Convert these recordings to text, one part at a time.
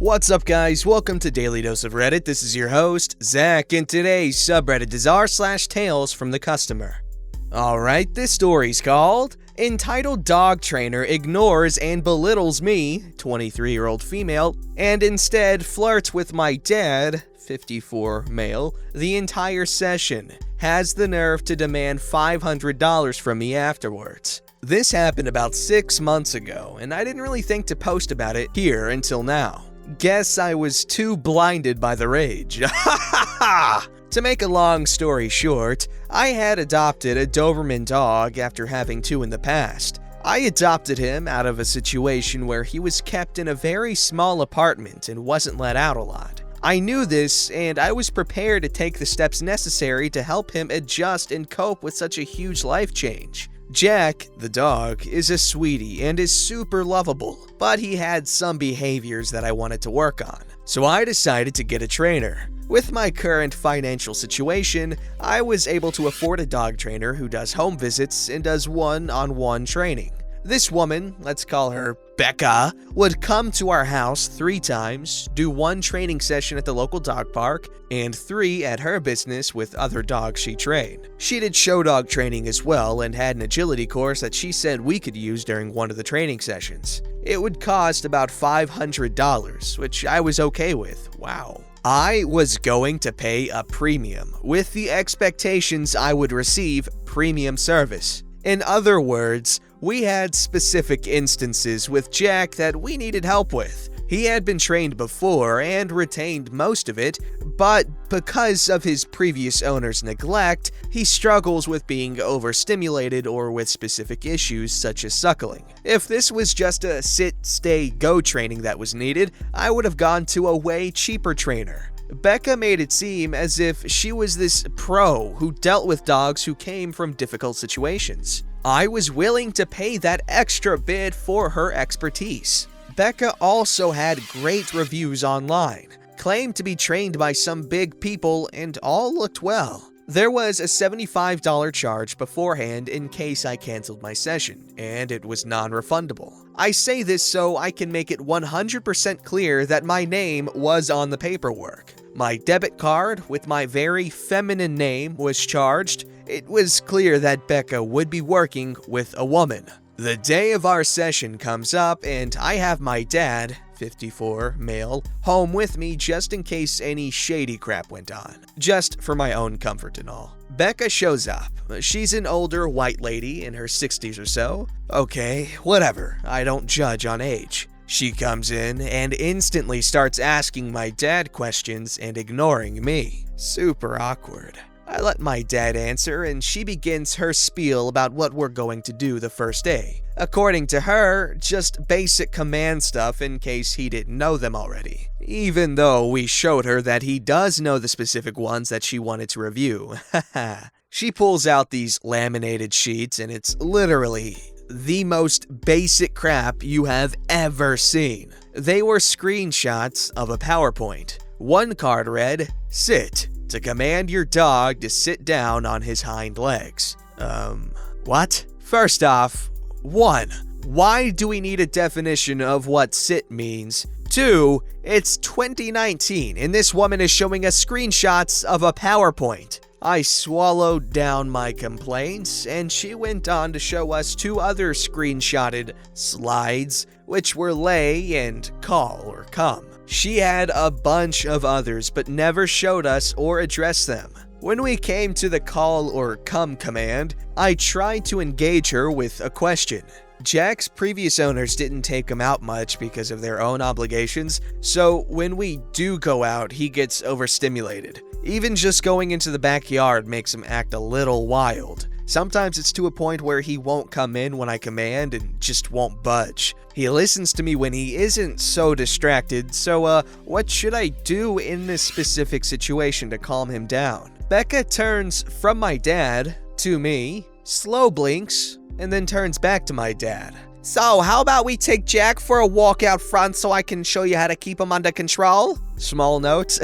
What's up, guys? Welcome to Daily Dose of Reddit. This is your host, Zach, and today's subreddit is r/tales from the customer. Alright, this story's called Entitled Dog Trainer Ignores and Belittles Me, 23-year-old female, and instead flirts with my dad, 54 male, the entire session. Has the nerve to demand $500 from me afterwards. This happened about 6 months ago, and I didn't really think to post about it here until now. Guess I was too blinded by the rage. To make a long story short, I had adopted a Doberman dog after having two in the past. I adopted him out of a situation where he was kept in a very small apartment and wasn't let out a lot. I knew this, and I was prepared to take the steps necessary to help him adjust and cope with such a huge life change. Jack, the dog, is a sweetie and is super lovable, but he had some behaviors that I wanted to work on. So I decided to get a trainer. With my current financial situation, I was able to afford a dog trainer who does home visits and does one-on-one training. This woman, let's call her Becca, would come to our house 3 times, do 1 training session at the local dog park, and 3 at her business with other dogs she trained. She did show dog training as well and had an agility course that she said we could use during one of the training sessions. It would cost about $500, which I was okay with. Wow. I was going to pay a premium, with the expectations I would receive premium service. In other words, we had specific instances with Jack that we needed help with. He had been trained before and retained most of it, but because of his previous owner's neglect, he struggles with being overstimulated or with specific issues such as suckling. If this was just a sit, stay, go training that was needed, I would have gone to a way cheaper trainer. Becca made it seem as if she was this pro who dealt with dogs who came from difficult situations. I was willing to pay that extra bit for her expertise. Becca also had great reviews online, claimed to be trained by some big people, and all looked well. There was a $75 charge beforehand in case I canceled my session, and it was non-refundable. I say this so I can make it 100% clear that my name was on the paperwork. My debit card with my very feminine name was charged. It was clear that Becca would be working with a woman. The day of our session comes up and I have my dad, 54 male, home with me just in case any shady crap went on. Just for my own comfort and all. Becca shows up. She's an older white lady in her 60s or so. Okay, whatever. I don't judge on age. She comes in and instantly starts asking my dad questions and ignoring me. Super awkward. I let my dad answer and she begins her spiel about what we're going to do the first day. According to her, just basic command stuff in case he didn't know them already. Even though we showed her that he does know the specific ones that she wanted to review. She pulls out these laminated sheets and it's literally the most basic crap you have ever seen. They were screenshots of a PowerPoint. One card read, "Sit, to command your dog to sit down on his hind legs." What? First off, 1. Why do we need a definition of what sit means? 2. It's 2019 and this woman is showing us screenshots of a PowerPoint. I swallowed down my complaints, and she went on to show us 2 other screenshotted slides, which were lay and call or come. She had a bunch of others, but never showed us or addressed them. When we came to the call or come command, I tried to engage her with a question. Jack's previous owners didn't take him out much because of their own obligations, so when we do go out, he gets overstimulated. Even just going into the backyard makes him act a little wild. Sometimes it's to a point where he won't come in when I command and just won't budge. He listens to me when he isn't so distracted, so what should I do in this specific situation to calm him down? Becca turns from my dad to me, slow blinks, and then turns back to my dad. "So, how about we take Jack for a walk out front so I can show you how to keep him under control?" Small note.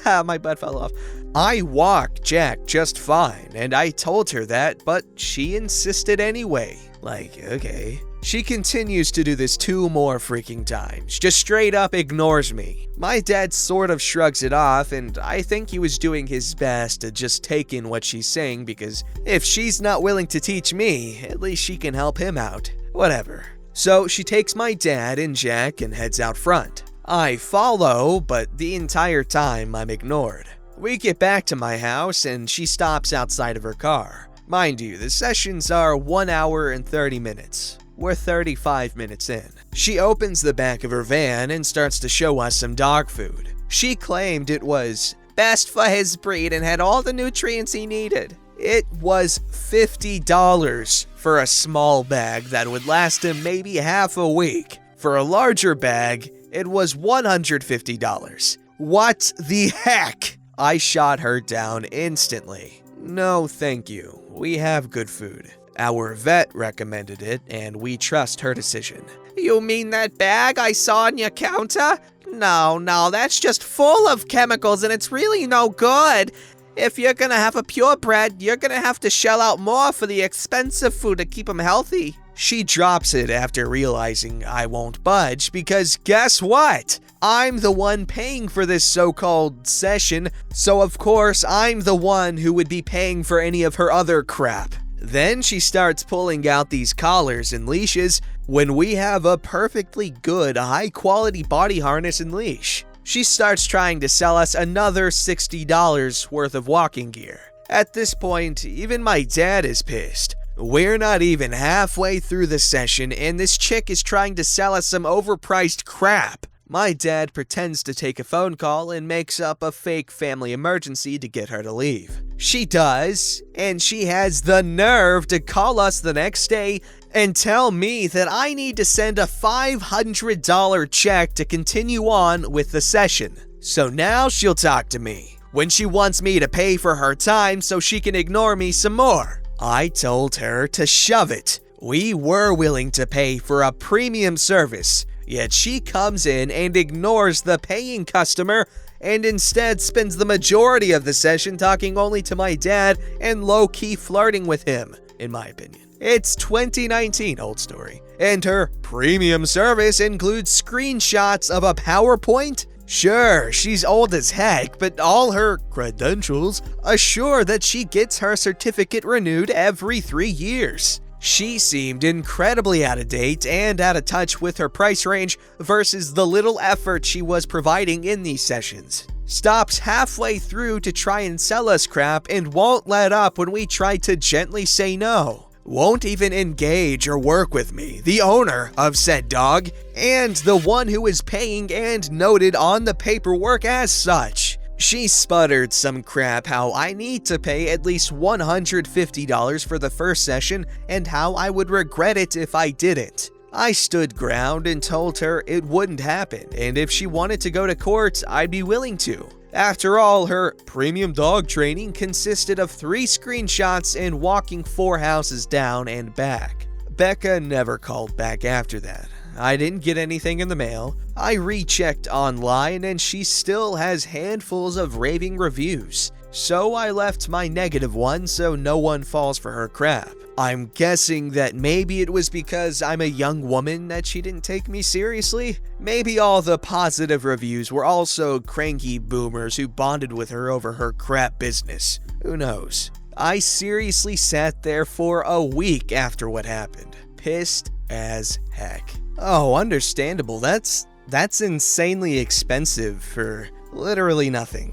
My butt fell off. I walk Jack just fine, and I told her that, but she insisted anyway. Like, okay. She continues to do this 2 more freaking times, just straight up ignores me. My dad sort of shrugs it off, and I think he was doing his best to just take in what she's saying, because if she's not willing to teach me, at least she can help him out. Whatever. So she takes my dad and Jack and heads out front. I follow, but the entire time I'm ignored. We get back to my house and she stops outside of her car. Mind you, the sessions are 1 hour and 30 minutes. We're 35 minutes in. She opens the back of her van and starts to show us some dog food. She claimed it was best for his breed and had all the nutrients he needed. It was $50 for a small bag that would last him maybe half a week. For a larger bag, it was $150. What the heck? I shot her down instantly. No, thank you. We have good food. Our vet recommended it, and we trust her decision. You mean that bag I saw on your counter? No, that's just full of chemicals and it's really no good. If you're gonna have a purebred, you're gonna have to shell out more for the expensive food to keep him healthy. She drops it after realizing I won't budge, because guess what? I'm the one paying for this so-called session, so of course I'm the one who would be paying for any of her other crap. Then she starts pulling out these collars and leashes when we have a perfectly good, high-quality body harness and leash. She starts trying to sell us another $60 worth of walking gear. At this point, even my dad is pissed. We're not even halfway through the session and this chick is trying to sell us some overpriced crap. My dad pretends to take a phone call and makes up a fake family emergency to get her to leave. She does, and she has the nerve to call us the next day and tell me that I need to send a $500 check to continue on with the session. So now she'll talk to me, when she wants me to pay for her time so she can ignore me some more. I told her to shove it. We were willing to pay for a premium service, yet she comes in and ignores the paying customer and instead spends the majority of the session talking only to my dad and low-key flirting with him, in my opinion. It's 2019, old story, and her premium service includes screenshots of a PowerPoint? Sure, she's old as heck, but all her credentials assure that she gets her certificate renewed every 3 years. She seemed incredibly out of date and out of touch with her price range versus the little effort she was providing in these sessions. Stops halfway through to try and sell us crap and won't let up when we try to gently say no. Won't even engage or work with me, the owner of said dog, and the one who is paying and noted on the paperwork as such. She sputtered some crap how I need to pay at least $150 for the first session and how I would regret it if I didn't. I stood ground and told her it wouldn't happen, and if she wanted to go to court, I'd be willing to. After all, her premium dog training consisted of 3 screenshots and walking 4 houses down and back. Becca never called back after that. I didn't get anything in the mail. I rechecked online and she still has handfuls of raving reviews. So I left my negative one so no one falls for her crap. I'm guessing that maybe it was because I'm a young woman that she didn't take me seriously. Maybe all the positive reviews were also cranky boomers who bonded with her over her crap business. Who knows? I seriously sat there for a week after what happened. Pissed as heck. Oh, understandable. That's insanely expensive for literally nothing.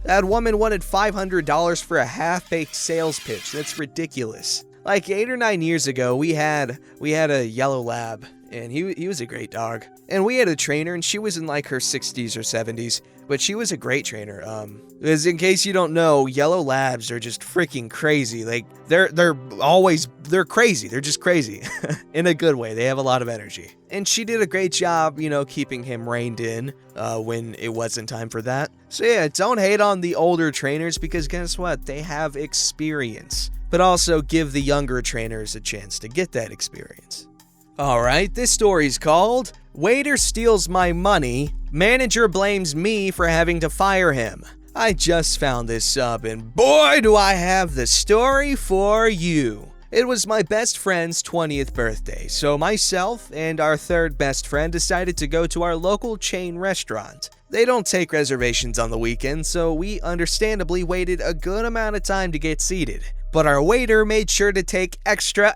That woman wanted $500 for a half-baked sales pitch. That's ridiculous. Like 8 or 9 years ago, we had a yellow lab, and he was a great dog. And we had a trainer, and she was in like her 60s or 70s, but she was a great trainer. Because in case you don't know, yellow labs are just freaking crazy. Like they're crazy. They're just crazy in a good way. They have a lot of energy. And she did a great job, keeping him reined in when it wasn't time for that. So yeah, don't hate on the older trainers because guess what? They have experience. But also give the younger trainers a chance to get that experience. Alright, this story's called Waiter Steals My Money, Manager Blames Me for Having to Fire Him. I just found this sub and boy do I have the story for you. It was my best friend's 20th birthday, so myself and our third best friend decided to go to our local chain restaurant. They don't take reservations on the weekend, so we understandably waited a good amount of time to get seated. But our waiter made sure to take extra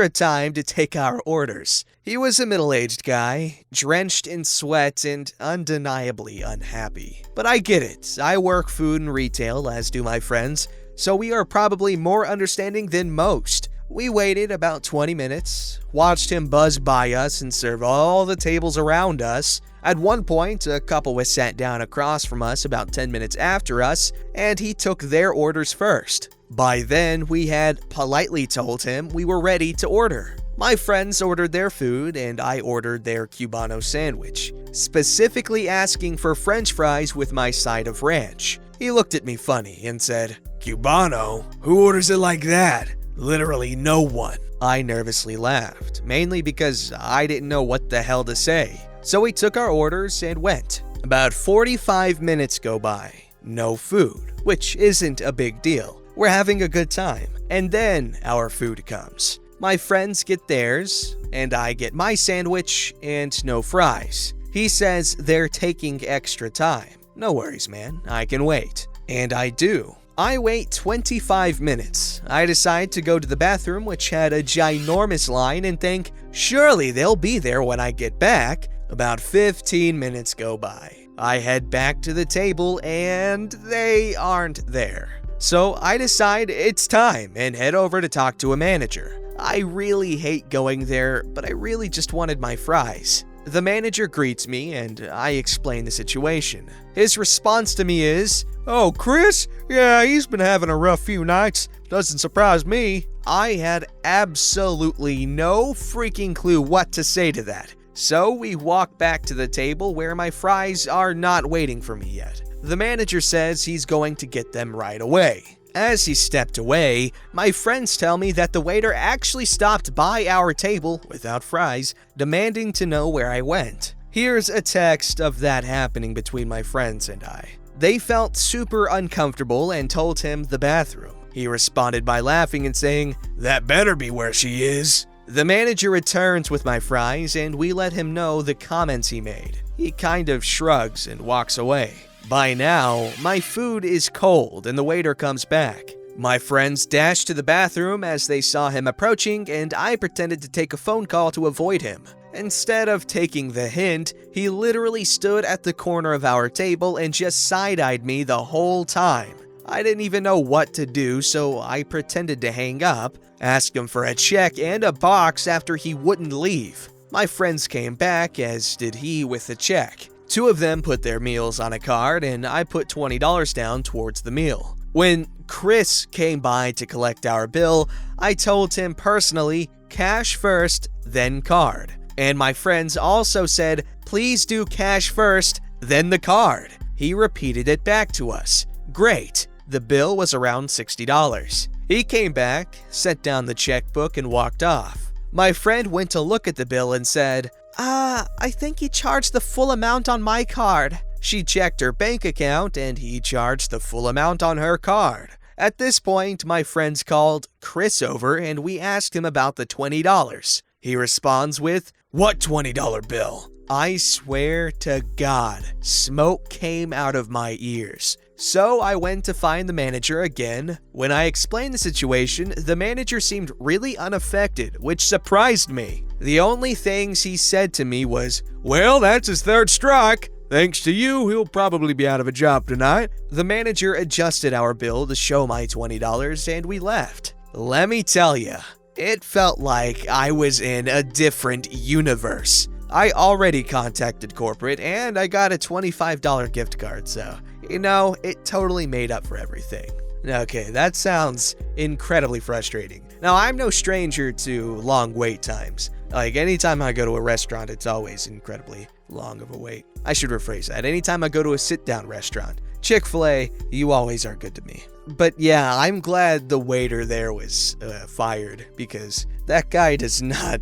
time to take our orders. He was a middle-aged guy, drenched in sweat and undeniably unhappy. But I get it. I work food and retail, as do my friends, so we are probably more understanding than most. We waited about 20 minutes, watched him buzz by us and serve all the tables around us. At one point, a couple was sat down across from us about 10 minutes after us, and he took their orders first. By then, we had politely told him we were ready to order. My friends ordered their food, and I ordered their Cubano sandwich, specifically asking for French fries with my side of ranch. He looked at me funny and said, "Cubano? Who orders it like that? Literally no one." I nervously laughed, mainly because I didn't know what the hell to say. So we took our orders and went. About 45 minutes go by. No food, which isn't a big deal. We're having a good time. And then our food comes. My friends get theirs, and I get my sandwich and no fries. He says they're taking extra time. No worries, man. I can wait. And I do. I wait 25 minutes. I decide to go to the bathroom, which had a ginormous line, and think, surely they'll be there when I get back. About 15 minutes go by. I head back to the table, and they aren't there. So I decide it's time and head over to talk to a manager. I really hate going there, but I really just wanted my fries. The manager greets me, and I explain the situation. His response to me is, "Oh, Chris? Yeah, he's been having a rough few nights. Doesn't surprise me." I had absolutely no freaking clue what to say to that. So we walk back to the table where my fries are not waiting for me yet. The manager says he's going to get them right away. As he stepped away, my friends tell me that the waiter actually stopped by our table without fries, demanding to know where I went. Here's a text of that happening between my friends and I. They felt super uncomfortable and told him the bathroom. He responded by laughing and saying, "That better be where she is." The manager returns with my fries, and we let him know the comments he made. He kind of shrugs and walks away. By now, my food is cold and the waiter comes back. My friends dashed to the bathroom as they saw him approaching, and I pretended to take a phone call to avoid him. Instead of taking the hint, he literally stood at the corner of our table and just side-eyed me the whole time. I didn't even know what to do, so I pretended to hang up, asked him for a check and a box after he wouldn't leave. My friends came back, as did he with the check. Two of them put their meals on a card, and I put $20 down towards the meal. When Chris came by to collect our bill, I told him personally, cash first, then card. And my friends also said, please do cash first, then the card. He repeated it back to us. Great. The bill was around $60. He came back, set down the checkbook, and walked off. My friend went to look at the bill and said, I think he charged the full amount on my card. She checked her bank account, and he charged the full amount on her card. At this point, my friends called Chris over, and we asked him about the $20. He responds with, what $20 bill? I swear to God, smoke came out of my ears. So I went to find the manager again. When I explained the situation, the manager seemed really unaffected, which surprised me. The only things he said to me was, well, that's his third strike. Thanks to you, he'll probably be out of a job tonight. The manager adjusted our bill to show my $20, and we left. Let me tell you, it felt like I was in a different universe. I already contacted corporate, and I got a $25 gift card, so, it totally made up for everything. Okay, that sounds incredibly frustrating. Now, I'm no stranger to long wait times. Like, anytime I go to a restaurant, it's always incredibly long of a wait. I should rephrase that. Anytime I go to a sit-down restaurant, Chick-fil-A, you always are good to me. But yeah, I'm glad the waiter there was fired, because that guy does not...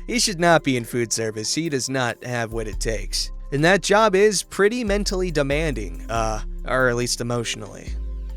he should not be in food service. He does not have what it takes. And that job is pretty mentally demanding, or at least emotionally.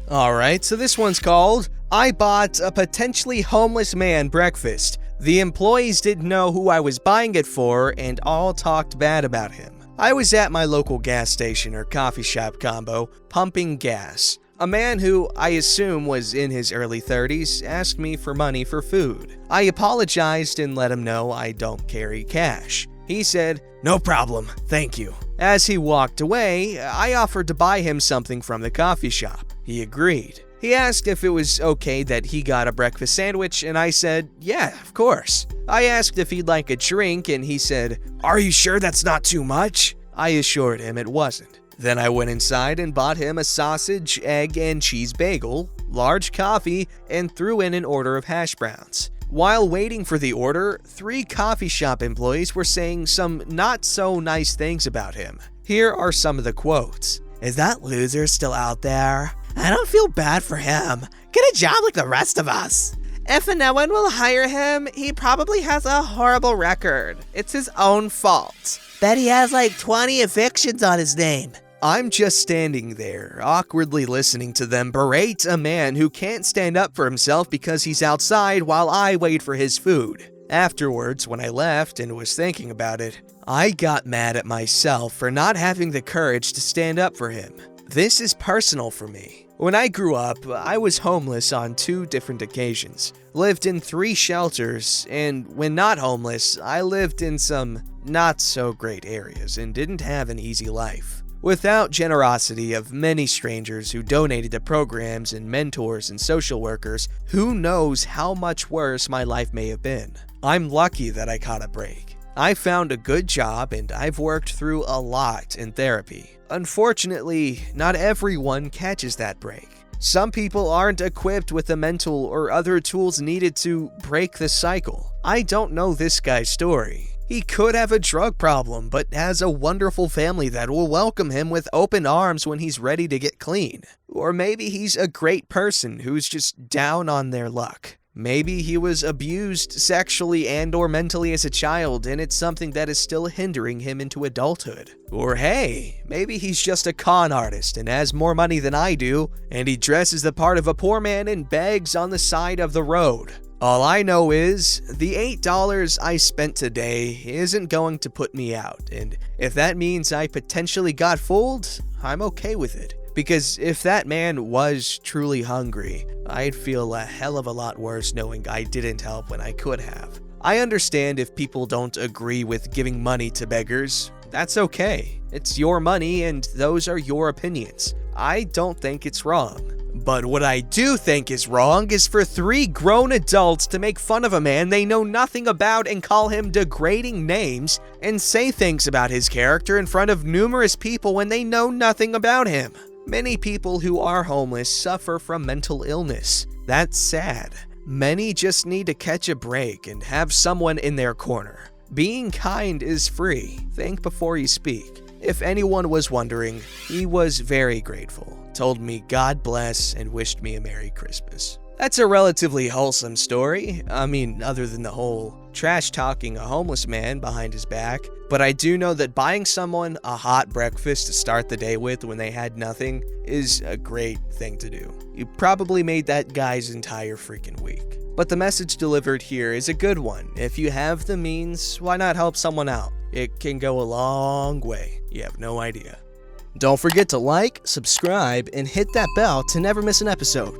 Alright, so this one's called I bought a potentially homeless man breakfast. The employees didn't know who I was buying it for and all talked bad about him. I was at my local gas station or coffee shop combo, pumping gas. A man who I assume was in his early 30s asked me for money for food. I apologized and let him know I don't carry cash. He said, "No problem, thank you." As he walked away, I offered to buy him something from the coffee shop. He agreed. He asked if it was okay that he got a breakfast sandwich, and I said, "Yeah, of course." I asked if he'd like a drink, and he said, "Are you sure that's not too much?" I assured him it wasn't. Then I went inside and bought him a sausage, egg, and cheese bagel, large coffee, and threw in an order of hash browns. While waiting for the order, 3 coffee shop employees were saying some not-so-nice things about him. Here are some of the quotes. "Is that loser still out there? I don't feel bad for him. Get a job like the rest of us. If no one will hire him, he probably has a horrible record. It's his own fault. Bet he has like 20 evictions on his name." I'm just standing there, awkwardly listening to them berate a man who can't stand up for himself because he's outside while I wait for his food. Afterwards, when I left and was thinking about it, I got mad at myself for not having the courage to stand up for him. This is personal for me. When I grew up, I was homeless on 2 different occasions, lived in 3 shelters, and when not homeless, I lived in some not-so-great areas and didn't have an easy life. Without generosity of many strangers who donated to programs and mentors and social workers, who knows how much worse my life may have been. I'm lucky that I caught a break. I found a good job and I've worked through a lot in therapy. Unfortunately, not everyone catches that break. Some people aren't equipped with the mental or other tools needed to break the cycle. I don't know this guy's story. He could have a drug problem, but has a wonderful family that will welcome him with open arms when he's ready to get clean. Or maybe he's a great person who's just down on their luck. Maybe he was abused sexually and or mentally as a child, and it's something that is still hindering him into adulthood. Or hey, maybe he's just a con artist and has more money than I do, and he dresses the part of a poor man and begs on the side of the road. All I know is, the $8 I spent today isn't going to put me out, and if that means I potentially got fooled, I'm okay with it. Because if that man was truly hungry, I'd feel a hell of a lot worse knowing I didn't help when I could have. I understand if people don't agree with giving money to beggars. That's okay. It's your money and those are your opinions. I don't think it's wrong. But what I do think is wrong is for 3 grown adults to make fun of a man they know nothing about and call him degrading names and say things about his character in front of numerous people when they know nothing about him. Many people who are homeless suffer from mental illness. That's sad. Many just need to catch a break and have someone in their corner. Being kind is free. Think before you speak. If anyone was wondering, he was very grateful, told me God bless, and wished me a Merry Christmas. That's a relatively wholesome story. I mean, other than the whole trash-talking a homeless man behind his back. But I do know that buying someone a hot breakfast to start the day with when they had nothing is a great thing to do. You probably made that guy's entire freaking week. But the message delivered here is a good one. If you have the means, why not help someone out? It can go a long way. You have no idea. Don't forget to like, subscribe, and hit that bell to never miss an episode.